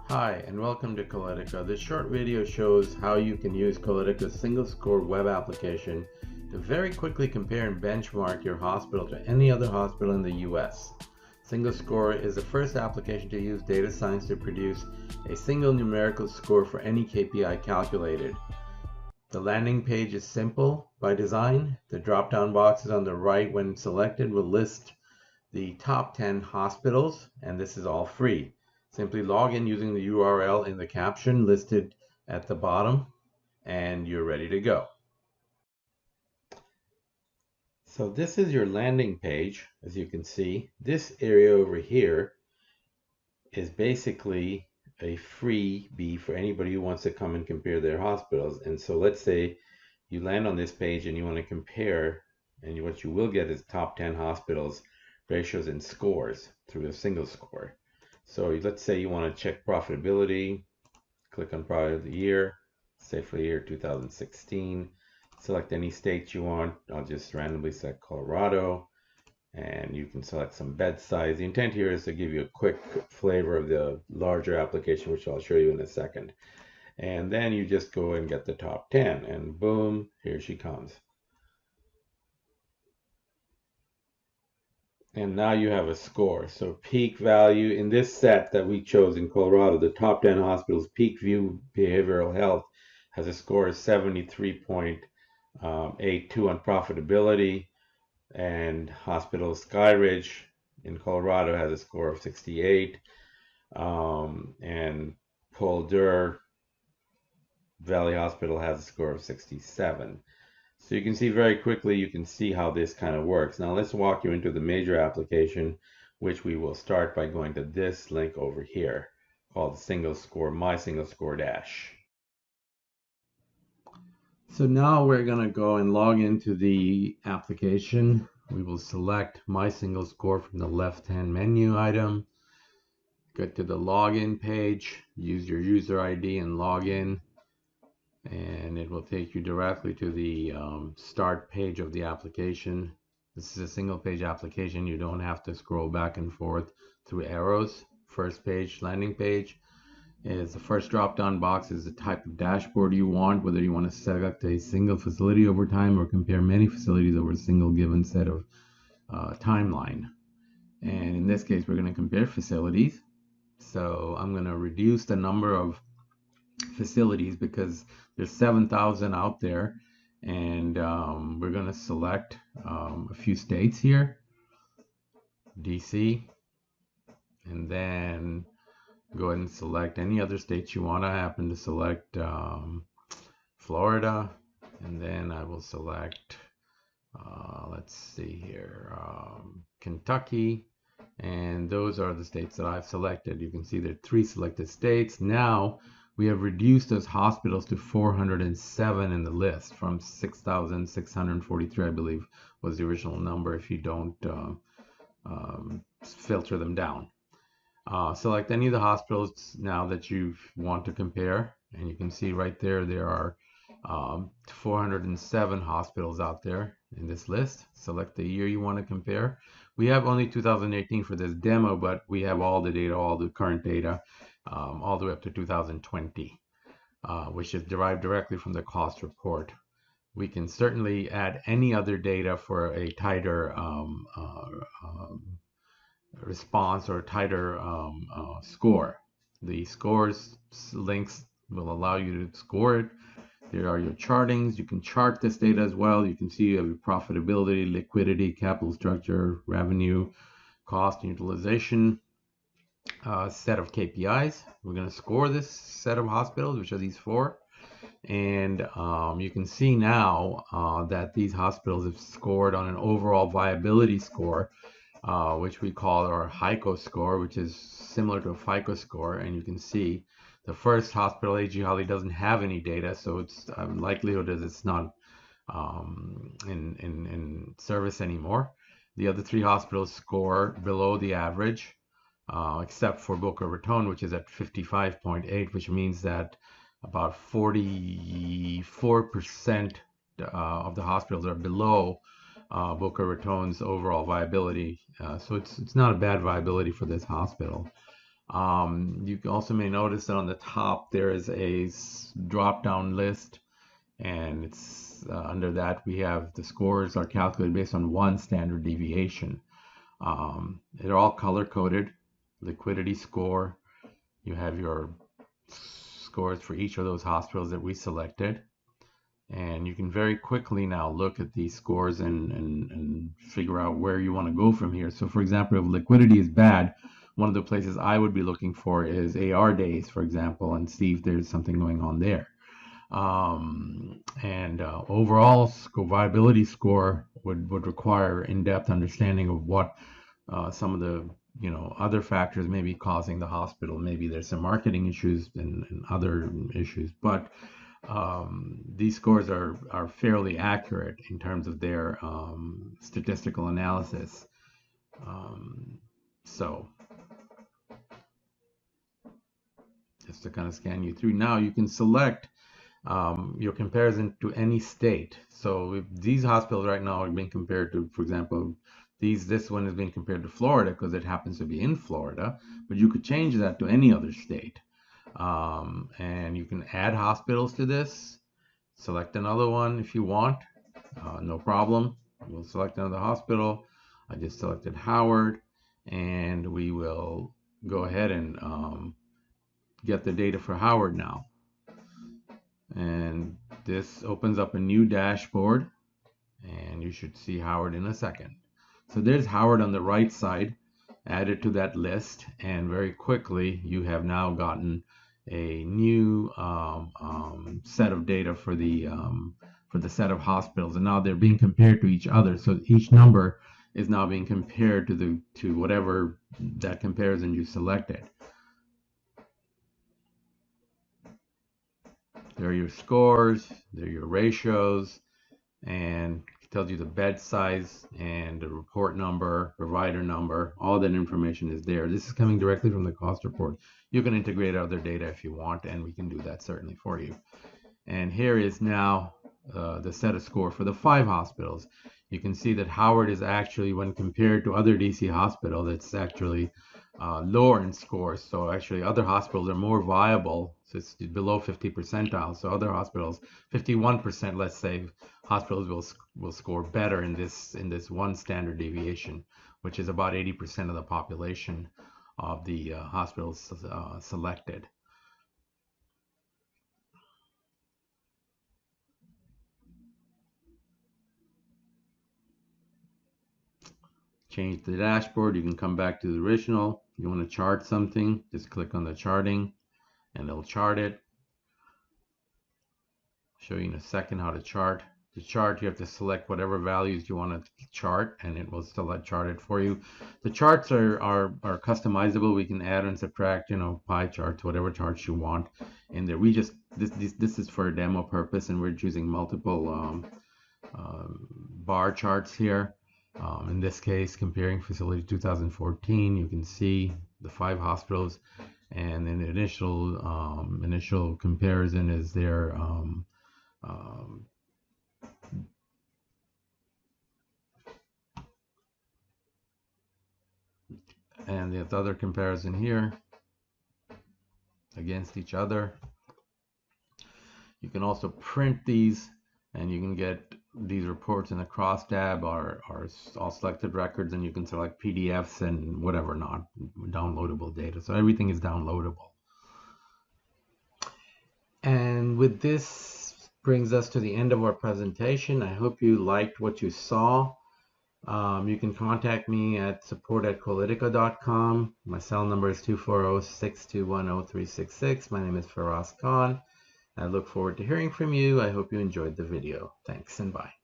Hi, and welcome to Coletica. This short video shows how you can use Coletica's single score web application to very quickly compare and benchmark your hospital to any other hospital in the US. Single score is the first application to use data science to produce a single numerical score for any KPI calculated. The landing page is simple by design. The drop-down boxes on the right, when selected, will list the top 10 hospitals, and this is all free. Simply log in using the URL in the caption listed at the bottom, and you're ready to go. So this is your landing page. As you can see, this area over here is basically a freebie for anybody who wants to come and compare their hospitals. And so let's say you land on this page and you want to compare, and what you will get is top 10 hospitals, ratios, and scores through a single score. So let's say you want to check profitability, click on product of the year, say for the year 2016, select any state you want. I'll just randomly select Colorado, and you can select some bed size. The intent here is to give you a quick flavor of the larger application, which I'll show you in a second. And then you just go and get the top 10, and boom, here she comes. And now you have a score. So peak value in this set that we chose in Colorado, the top 10 hospitals, peak view behavioral health has a score of 73.82 on profitability, and Hospital Skyridge in Colorado has a score of 68, and Polder Valley Hospital has a score of 67. So you can see very quickly, you can see how this kind of works. Now let's walk you into the major application, which we will start by going to this link over here called Single Score, My Single Score Dash. So now we're going to go and log into the application. We will select My Single Score from the left-hand menu item. Go to the login page, use your user ID and log in. And it will take you directly to the start page of the application. This is a single page application. You don't have to scroll back and forth through arrows. First page, landing page, is the first drop down box is the type of dashboard you want, whether you want to select a single facility over time or compare many facilities over a single given set of timeline. And in this case, we're going to compare facilities. So I'm going to reduce the number of facilities because there's 7,000 out there, and we're going to select a few states here, DC, and then go ahead and select any other states you want. I happen to select Florida, and then I will select let's see here, Kentucky, and those are the states that I've selected. You can see there are 3 selected states. Now we have reduced those hospitals to 407 in the list from 6,643, I believe, was the original number if you don't filter them down. Select any of the hospitals now that you want to compare, and you can see right there, there are 407 hospitals out there in this list. Select the year you want to compare. We have only 2018 for this demo, but we have all the data, all the current data, all the way up to 2020, which is derived directly from the Costreport. We can certainly add any other data for a tighter response or tighter score. The scores links will allow you to score it. There are your chartings. You can chart this data as well. You can see you have your profitability, liquidity, capital structure, revenue, cost, and utilization. Set of KPIs. We're going to score this set of hospitals, which are these 4, and you can see now that these hospitals have scored on an overall viability score, which we call our HICO score, which is similar to a FICO score. And you can see the first hospital, AG Holly, doesn't have any data, so it's likelihood is it's not in service anymore. The other 3 hospitals score below the average, except for Boca Raton, which is at 55.8, which means that about 44% of the hospitals are below Boca Raton's overall viability. So it's not a bad viability for this hospital. You also may notice that on the top there is a drop-down list, and it's under that we have the scores are calculated based on one standard deviation. They're all color-coded. Liquidity score. You have your scores for each of those hospitals that we selected. And you can very quickly now look at these scores and figure out where you want to go from here. So for example, if liquidity is bad, one of the places I would be looking for is AR days, for example, and see if there's something going on there. Overall viability score would require in-depth understanding of what some of the other factors may be causing the hospital. Maybe there's some marketing issues and other issues, but these scores are fairly accurate in terms of their statistical analysis. So just to kind of scan you through, now you can select your comparison to any state. So if these hospitals right now are being compared to, for example, this one is being compared to Florida because it happens to be in Florida, but you could change that to any other state. And you can add hospitals to this. Select another one if you want, no problem. We'll select another hospital. I just selected Howard, and we will go ahead and get the data for Howard now. And this opens up a new dashboard, and you should see Howard in a second. So there's Howard on the right side, added to that list, and very quickly you have now gotten a new set of data for the set of hospitals, and now they're being compared to each other. So each number is now being compared to whatever that comparison you selected. There are your scores, there are your ratios, and it tells you the bed size and the report number, provider number. All that information is there. This is coming directly from the Costreport. You can integrate other data if you want, and we can do that certainly for you. And here is now the set of score for the 5 hospitals. You can see that Howard is actually, when compared to other DC hospitals, it's actually lower in scores. So actually other hospitals are more viable. So it's below 50 percentile. So other hospitals, 51%, let's say, hospitals will score better in this one standard deviation, which is about 80% of the population of the hospitals selected. Change the dashboard. You can come back to the original. You want to chart something, just click on the charting and it'll chart it. I'll show you in a second how to chart. To chart, you have to select whatever values you want to chart, and it will chart it for you. The charts are customizable. We can add and subtract, pie charts, whatever charts you want in there. We just this is for a demo purpose, and we're choosing multiple bar charts here. In this case, comparing facility 2014, you can see the 5 hospitals, and then the initial comparison is their and the other comparison here against each other. You can also print these, and you can get these reports in a cross tab or all selected records, and you can select PDFs and whatever, not downloadable data. So everything is downloadable. And with this brings us to the end of our presentation. I hope you liked what you saw. You can contact me at support@qualitica.com. My cell number is 240-621-0366. My name is Faraz Khan. I look forward to hearing from you. I hope you enjoyed the video. Thanks and bye.